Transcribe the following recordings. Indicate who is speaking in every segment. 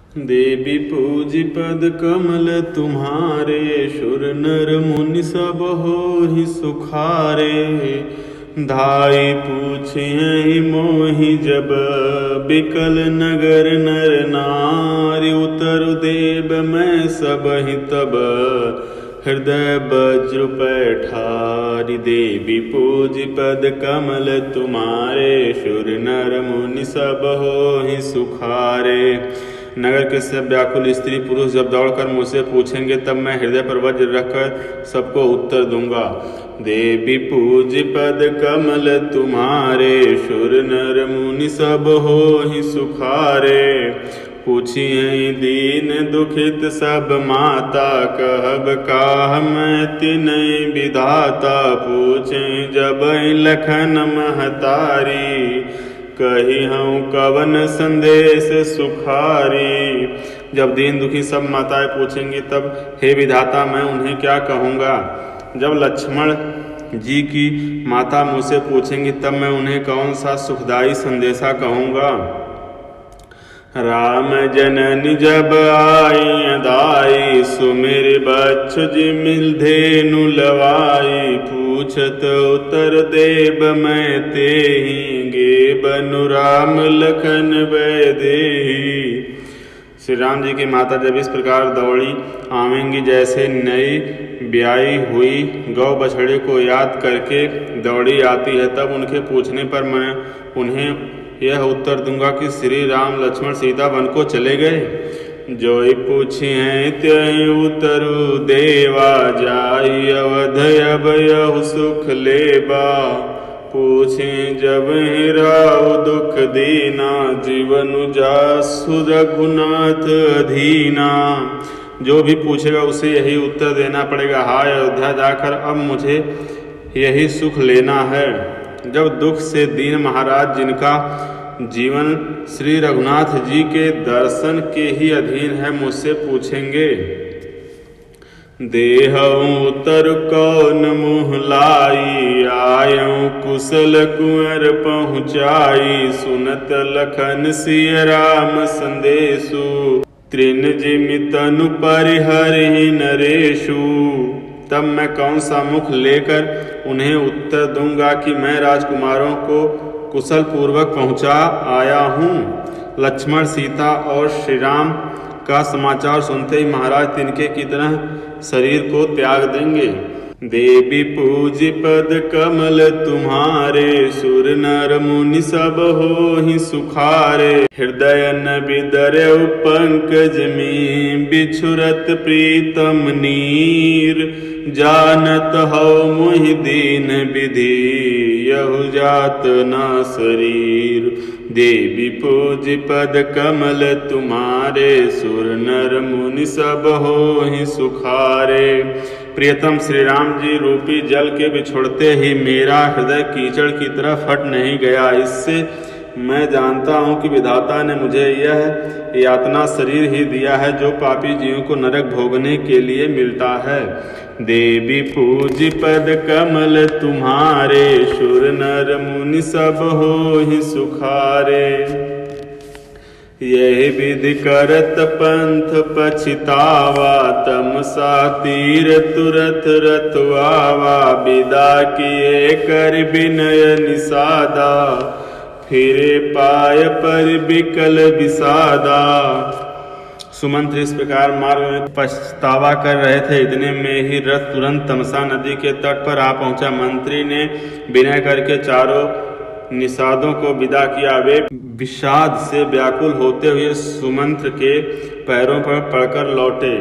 Speaker 1: देवी पूजी पद कमल तुम्हारे, शुर नर मुनि सब होहि सुखारे। धाई पूछियहि मोहि जब, बिकल नगर नर नारी। उतरु देव मैं सबहि तब, हृदय वज्र पैठारी। देवी पूज पद कमल तुम्हारे, शुर नर मुनि सब होहि सुखारे। नगर के सब व्याकुल स्त्री पुरुष जब दौड़कर मुझसे पूछेंगे, तब मैं हृदय पर वज्र रखकर सबको उत्तर दूंगा। देवी पूज पद कमल तुम्हारे, शुर नर मुनि सब होहि सुखारे। पूछिए दीन दुखित सब माता, कहब काह मैं तिनहि विधाता। पूछे जब लखन महतारी, कही हूँ कवन संदेश सुखारी। जब दीन दुखी सब माताएं पूछेंगी, तब हे विधाता मैं उन्हें क्या कहूँगा। जब लक्ष्मण जी की माता मुझसे पूछेंगी, तब मैं उन्हें कौन सा सुखदायी संदेशा कहूँगा। राम जननी जब आई दाई, सुमिर बच्छु जिमिल धेनु लवाई। पूछत उत्तर देव मैं तेहि, गे बनु राम लखन वैदेही। श्री राम जी की माता जब इस प्रकार दौड़ी आवेंगी, जैसे नई ब्याई हुई गौ बछड़े को याद करके दौड़ी आती है, तब उनके पूछने पर मैं उन्हें यह उत्तर दूंगा कि श्री राम लक्ष्मण सीता वन को चले गए। जोई पूछिए त्यहि उतरु देवा, जाई अवध अब यहु सुख लेबा। पूछे जब राव दुख दीना, जीवनु जासु रघुनाथ अधीना। जो भी पूछेगा उसे यही उत्तर देना पड़ेगा, हाय अयोध्या जाकर अब मुझे यही सुख लेना है। जब दुख से दीन महाराज, जिनका जीवन श्री रघुनाथ जी के दर्शन के ही अधीन है, मुझसे पूछेंगे, देहऊँ उतर कौन मुँह लाई। आयऊँ कुशल कुंवर पहुँचाई, सुनत लखन सिय राम संदेशु। तृण जिमि तनु परिहरि नरेशु। तब मैं कौन सा मुख लेकर उन्हें उत्तर दूंगा कि मैं राजकुमारों को कुशल पूर्वक पहुंचा आया हूँ। लक्ष्मण सीता और श्री राम का समाचार सुनते ही महाराज तिनके की तरह शरीर को त्याग देंगे। देवी पूज पद कमल तुम्हारे, सुर नर मुनि सब होहि सुखारे। हृदय न बिदरउ पंकज में, बिछुरत प्रीतम नीर। जानत हौ मुहि दीन विधि, यहु जात न शरीर। देवी पूज पद कमल तुम्हारे, सुर नर मुनि सब होहि सुखारे। प्रियतम श्री राम जी रूपी जल के बिछुड़ते ही मेरा हृदय कीचड़ की तरह फट नहीं गया। इससे मैं जानता हूँ कि विधाता ने मुझे यह यातना शरीर ही दिया है, जो पापी जीवों को नरक भोगने के लिए मिलता है। देवी पूज पद कमल तुम्हारे, शुर नर मुनि सब होहि सुखारे। यही विधि करत पंथ पछितावा, तमसा तीर तुरत रतवावा। विदा किए कर विनय निषादा, फिरे पाय पर बिकल विषादा। सुमंत्र इस प्रकार मार्ग में पछतावा कर रहे थे, इतने में ही रथ तुरंत तमसा नदी के तट पर आ पहुंचा। मंत्री ने विनय करके चारों निषादों को विदा किया। वे विषाद से व्याकुल होते हुए सुमंत्र के पैरों पर पड़कर लौटे।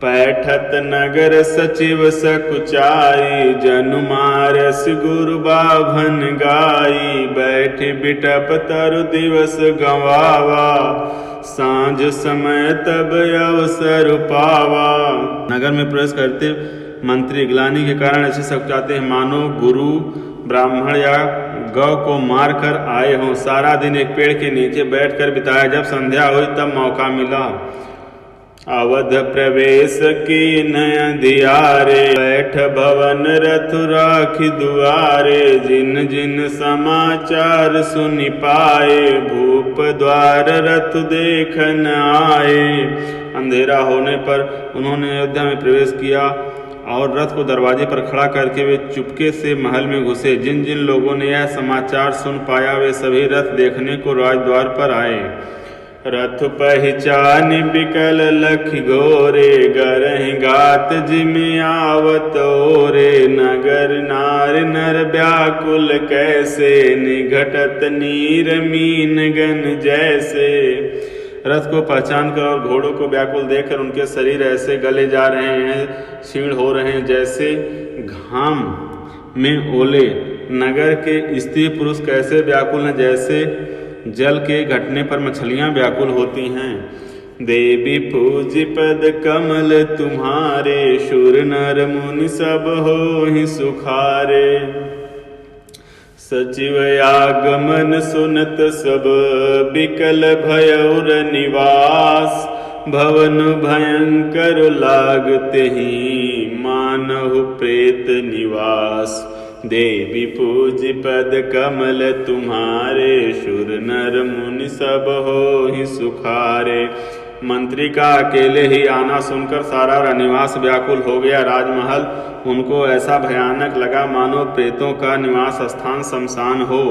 Speaker 1: पैठत नगर सचिव सकुचाई, जनु मारस गुरु बाभन गाई। बैठ बिटप तरु दिवस गवावा, सांझ समय तब अवसर पावा। नगर में प्रवेश करते मंत्री ग्लानि के कारण ऐसे सकुचाते हैं, मानो गुरु ब्राह्मण या गौ को मार कर आए हों। सारा दिन एक पेड़ के नीचे बैठकर बिताया। जब संध्या हुई तब मौका मिला अवध प्रवेश की नय दियारे, बैठ भवन रथ राखी दुआरे। जिन जिन समाचार सुनि पाए, भूप द्वार रथ देखन आए। अंधेरा होने पर उन्होंने अयोध्या में प्रवेश किया और रथ को दरवाजे पर खड़ा करके वे चुपके से महल में घुसे। जिन जिन लोगों ने यह समाचार सुन पाया वे सभी रथ देखने को राजद्वार पर आए। रथ पहचान बिकल लखि घोरे, गरहि गात जिमि आवत ओरे। नगर नार नर व्याकुल कैसे, निघटत नीर मीन गन जैसे। रथ को पहचान कर और घोड़ों को व्याकुल देखकर उनके शरीर ऐसे गले जा रहे हैं, क्षीण हो रहे हैं जैसे घाम में ओले। नगर के स्त्री पुरुष कैसे व्याकुल हैं, जैसे जल के घटने पर मछलियां व्याकुल होती हैं। देवी पूज पद कमल तुम्हारे, शूर नर मुनि सब होहि सुखारे। सचिव आगमन सुनत सब, बिकल भयउर निवास। भवन भयंकर लागते ही, मानहु प्रेत निवास। देवी पूज पद कमल तुम्हारे, शूर नर मुनि सब होहि सुखारे। मंत्री का अकेले ही आना सुनकर सारा रनिवास व्याकुल हो गया। राजमहल उनको ऐसा भयानक लगा मानो प्रेतों का निवास स्थान शमशान हो।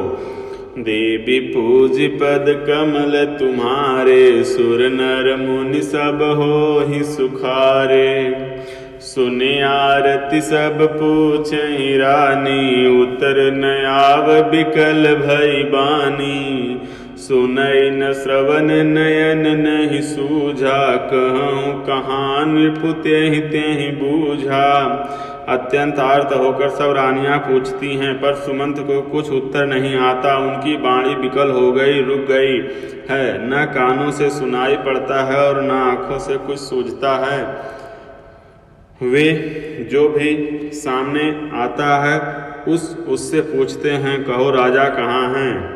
Speaker 1: देवी पूज पद कमल तुम्हारे, सुर नर मुनि सब होहि सुखारे। सुने आरती सब पूछहि रानी, उतर न आव बिकल भई बानी। सुनई न श्रवण नयन नहीं सूझा, कहूँ कहाँ नृपु तेहि तेहि बूझा। अत्यंत आर्त होकर सब रानियां पूछती हैं, पर सुमंत को कुछ उत्तर नहीं आता। उनकी वाणी विकल हो गई, रुक गई है। न कानों से सुनाई पड़ता है और न आँखों से कुछ सूझता है। वे जो भी सामने आता है उससे पूछते हैं, कहो राजा कहाँ हैं।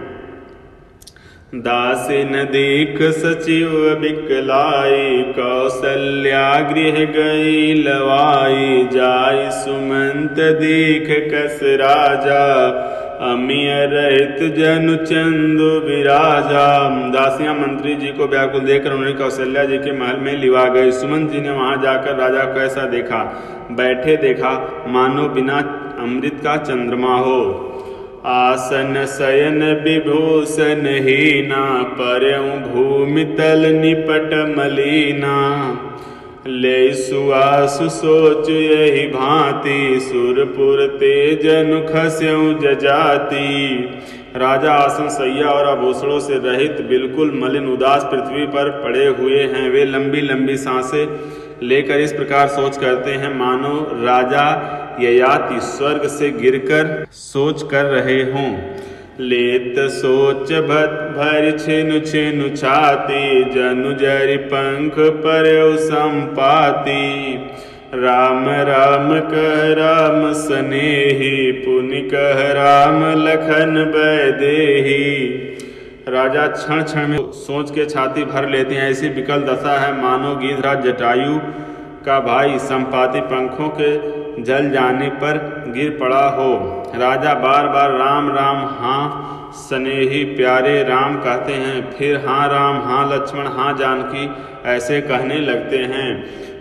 Speaker 1: दासी न दीख सचिव बिकलाई, कौसल्या गृह गई लवाई। जाय सुमंत दीख कस राजा, अमिय रहित जनु चंदु विराजा। दासियां मंत्री जी को व्याकुल देखकर उन्हें कौशल्या जी के महल में लिवा गई। सुमंत जी ने वहां जाकर राजा को ऐसा देखा, बैठे देखा मानो बिना अमृत का चंद्रमा हो। आसन शयन विभूषण हीना, परयउ भूमि तल निपट मलीना। ले सुआसु सोच यही भांति, सुरपुर तेजनु खस्यउ जजाति। राजा आसन सैया और आभूषणों से रहित बिल्कुल मलिन उदास पृथ्वी पर पड़े हुए हैं। वे लंबी लंबी सांसें लेकर इस प्रकार सोच करते हैं मानो राजा ययाति स्वर्ग से गिरकर सोच कर रहे हों। लेत सोच भर छिनु छिनु छाती, जनु जरि पंख परयउ संपाति। राम राम कह राम सनेही, पुनि कह राम लखन बैदेही। राजा क्षण क्षण में सोच के छाती भर लेते हैं। ऐसी विकल दशा है मानो गीधराज जटायु का भाई संपाति पंखों के जल जाने पर गिर पड़ा हो। राजा बार बार राम राम हाँ स्नेही प्यारे राम कहते हैं, फिर हाँ राम हाँ लक्ष्मण हाँ जानकी ऐसे कहने लगते हैं।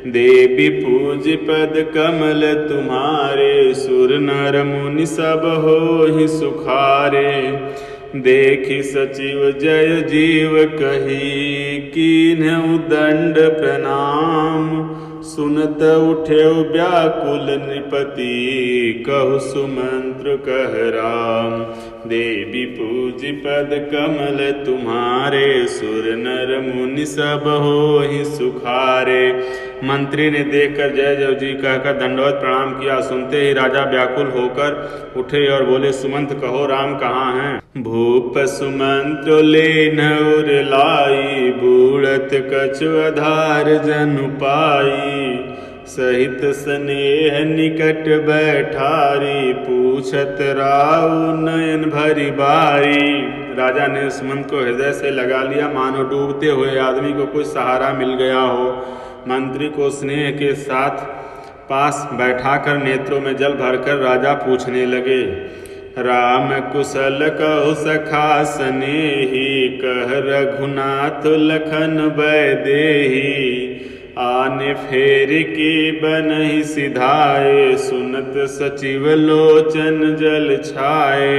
Speaker 1: देवी पूज पद कमल तुम्हारे, सुर नर मुनि सब होहि सुखारे। देखि सचिव जय जीव कही, कीन्हु दंड प्रणाम। सुनत उठे व्याकुल नृपति, कहु सुमंत्र कह राम। देवी पूज पद कमल तुम्हारे, सुर नर मुनि सब होहि सुखारे। मंत्री ने देखकर जय जय जी कहकर दंडवत प्रणाम किया। सुनते ही राजा व्याकुल होकर उठे और बोले, सुमंत कहो राम कहाँ हैं। भूप सुमंत लेनउर लाई, बूढ़त कछु आधार जनु पाई। सहित स्नेह निकट बैठारी, पूछत राउ नयन भरी बारी। राजा ने सुमंत को हृदय से लगा लिया मानो डूबते हुए आदमी को कुछ सहारा मिल गया हो। मंत्री को स्नेह के साथ पास बैठाकर नेत्रों में जल भरकर राजा पूछने लगे। राम कुशल कहु सखा सनेही, कह रघुनाथ लखन वैदेही। आने फेर के बनहि सिधाए, सुनत सचिव लोचन जल छाए।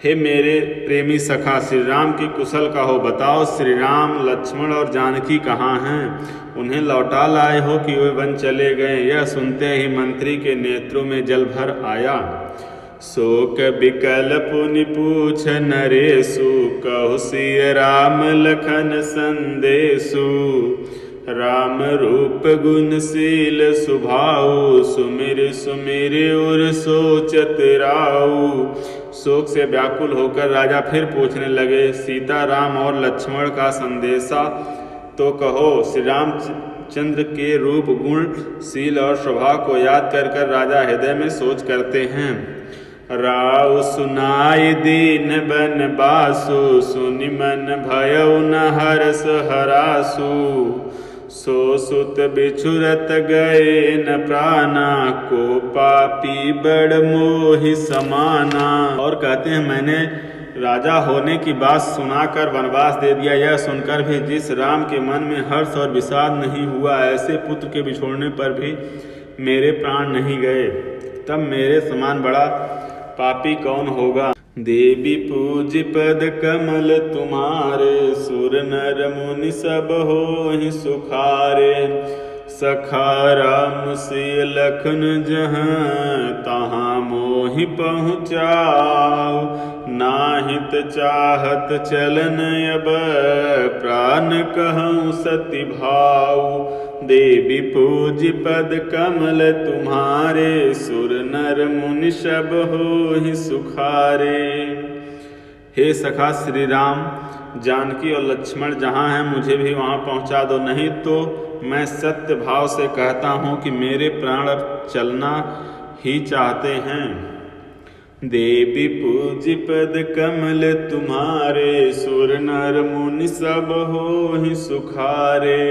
Speaker 1: हे मेरे प्रेमी सखा श्री राम की कुशल कहो, बताओ श्री राम लक्ष्मण और जानकी कहाँ हैं? उन्हें लौटा लाए हो कि वे वन चले गए? यह सुनते ही मंत्री के नेत्रों में जल भर आया। शोक बिकल पुनि पूछ नरेशु, कहु सिय राम लखन संदेशु। राम रूप गुणशील सुभाऊ, सुमिर सुमिर उर सोचत राऊ। शोक से व्याकुल होकर राजा फिर पूछने लगे, सीता राम और लक्ष्मण का संदेशा तो कहो। श्री रामचंद्र के रूप गुण शील और स्वभाव को याद कर कर राजा हृदय में सोच करते हैं। राव सुनाई दीन बन बासु, सुनि मन भयउ न हरस हरासु। सो सुत बिछुरत गए न प्राणा, को पापी बड़ मोहि समाना। और कहते हैं, मैंने राजा होने की बात सुनाकर वनवास दे दिया। यह सुनकर भी जिस राम के मन में हर्ष और विषाद नहीं हुआ, ऐसे पुत्र के बिछोड़ने पर भी मेरे प्राण नहीं गए, तब मेरे समान बड़ा पापी कौन होगा। देवी पूज पद कमल तुम्हारे, सुर नर मुनि सब होहि सुखारे। सखा राम सिय लखन जहाँ, तहाँ मोहि पहुँचाओ। नाहित चाहत चलन अब, प्राण कहूँ सति भाव। देवी पूज पद कमल तुम्हारे, सुर नर मुनि सब होहि सुखारे। हे सखा श्री राम, जानकी और लक्ष्मण जहाँ हैं मुझे भी वहाँ पहुँचा दो, नहीं तो मैं सत्य भाव से कहता हूँ कि मेरे प्राण अब चलना ही चाहते हैं। देवी पूज पद कमल तुम्हारे, सुर नर मुनि सब होहि सुखारे।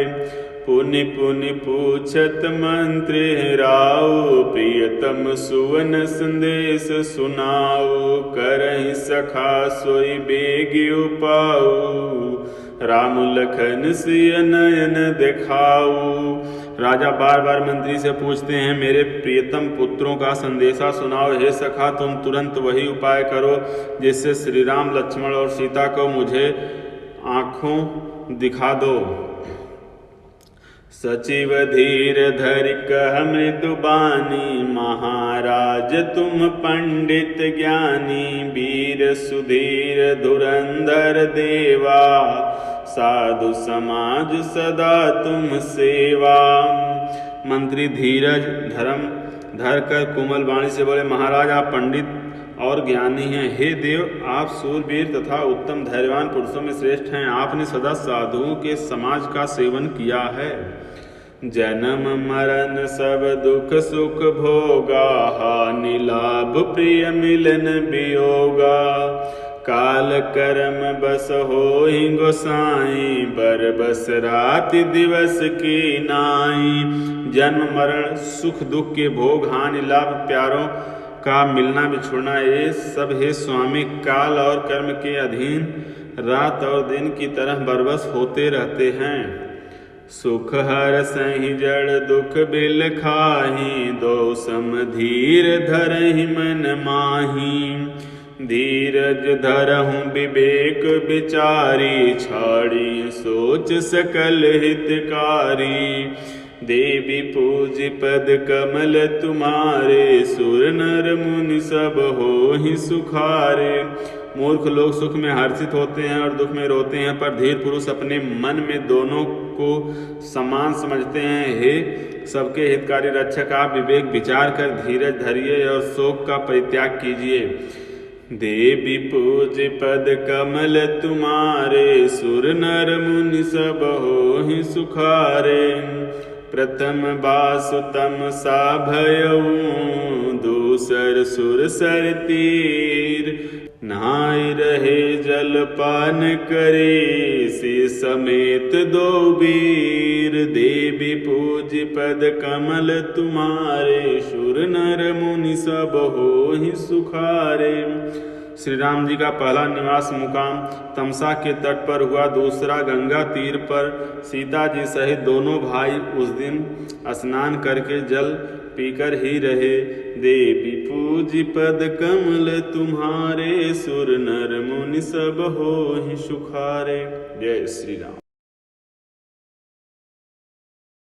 Speaker 1: पुनि पुनि पूछत मंत्री राव, प्रियतम सुवन संदेश सुनाओ। करहि सखा सोई बेग उपाऊ, राम लखन सिय नयन दिखाऊ। राजा बार बार मंत्री से पूछते हैं, मेरे प्रियतम पुत्रों का संदेशा सुनाओ। हे सखा, तुम तुरंत वही उपाय करो जिससे श्री राम लक्ष्मण और सीता को मुझे आँखों दिखा दो। सचिव धीर धरि कह मृदु बानी, महाराज तुम पंडित ज्ञानी। वीर सुधीर धुरंधर देवा, साधु समाज सदा तुम सेवा। मंत्री धीरज धर्म धर कर कोमल वाणी से बोले, महाराज आप पंडित और ज्ञानी हैं। हे देव, आप सूरवीर तथा उत्तम धैर्यवान पुरुषों में श्रेष्ठ हैं। आपने सदा साधुओं के समाज का सेवन किया है। जन्म मरण सब दुख सुख भोगा, हानि लाभ प्रिय मिलन वियोगा। काल कर्म बस होहि गोसाई, बर बस राति दिवस की नाई। जन्म मरण सुख दुख के भोग, हानि लाभ प्यारों का मिलना बिछुड़ना, ये सब हे स्वामी काल और कर्म के अधीन रात और दिन की तरह बरबस होते रहते हैं। सुख हर सहि जड़ दुख बिल खाही, दो सम धीर धरहि मन माही। धीरज धरहु विवेक विचारी, छाड़ी सोच सकल हितकारी। देवी पूज पद कमल तुम्हारे, सुर नर मुनि सब होहि सुखारे। मूर्ख लोग सुख में हर्षित होते हैं और दुख में रोते हैं, पर धीर पुरुष अपने मन में दोनों को समान समझते हैं। हे सबके हितकारी रक्षक, आप विवेक विचार कर धीरज धरिए और शोक का परित्याग कीजिए। देवी पूज पद कमल तुम्हारे, सुर नर मुनि सब होहि सुखारे। प्रथम बासुतम सा भयऊ, दूसर सुर सर तीर। नहाय रहे जल पान करे, से समेत दो वीर। देवी पूज पद कमल तुम्हारे, सुर नर मुनि सब होहि सुखारे। श्री राम जी का पहला निवास मुकाम तमसा के तट पर हुआ, दूसरा गंगा तीर पर। सीता जी सहित दोनों भाई उस दिन स्नान करके जल पीकर ही रहे। देवी पूज पद कमल तुम्हारे, सुर नर मुनि सब होहि सुखारे। जय श्री राम।